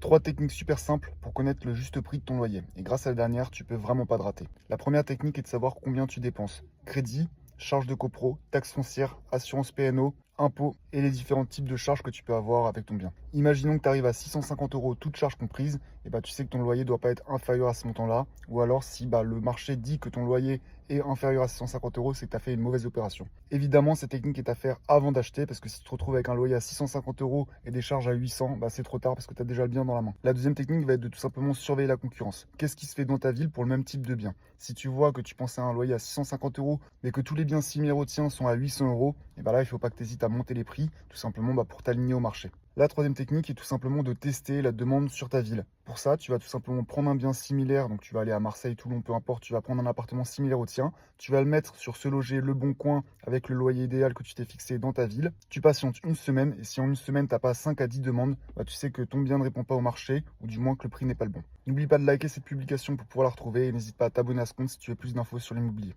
3 techniques super simples pour connaître le juste prix de ton loyer. Et grâce à la dernière, tu peux vraiment pas te rater. La première technique est de savoir combien tu dépenses. Crédit, charges de copro, taxes foncières, assurance PNO, impôts et les différents types de charges que tu peux avoir avec ton bien. Imaginons que tu arrives à 650 euros, toutes charges comprises, et tu sais que ton loyer ne doit pas être inférieur à ce montant-là. Ou alors si le marché dit que ton loyer est inférieur à 650 euros, c'est que tu as fait une mauvaise opération. Évidemment, cette technique est à faire avant d'acheter parce que si tu te retrouves avec un loyer à 650 euros et des charges à 800, c'est trop tard parce que tu as déjà le bien dans la main. La deuxième technique va être de tout simplement surveiller la concurrence. Qu'est-ce qui se fait dans ta ville pour le même type de bien? Si tu vois que tu pensais à un loyer à 650 euros, mais que tous les biens similaires au tien sont à 800 euros, et là, il ne faut pas que tu hésites à monter les prix, tout simplement pour t'aligner au marché. La troisième technique est tout simplement de tester la demande sur ta ville. Pour ça, tu vas tout simplement prendre un bien similaire, donc tu vas aller à Marseille, Toulon, peu importe, tu vas prendre un appartement similaire au tien, tu vas le mettre sur Ce Loger Le Bon Coin avec le loyer idéal que tu t'es fixé dans ta ville. Tu patientes une semaine et si en une semaine, tu n'as pas 5 à 10 demandes, tu sais que ton bien ne répond pas au marché ou du moins que le prix n'est pas le bon. N'oublie pas de liker cette publication pour pouvoir la retrouver et n'hésite pas à t'abonner à ce compte si tu veux plus d'infos sur l'immobilier.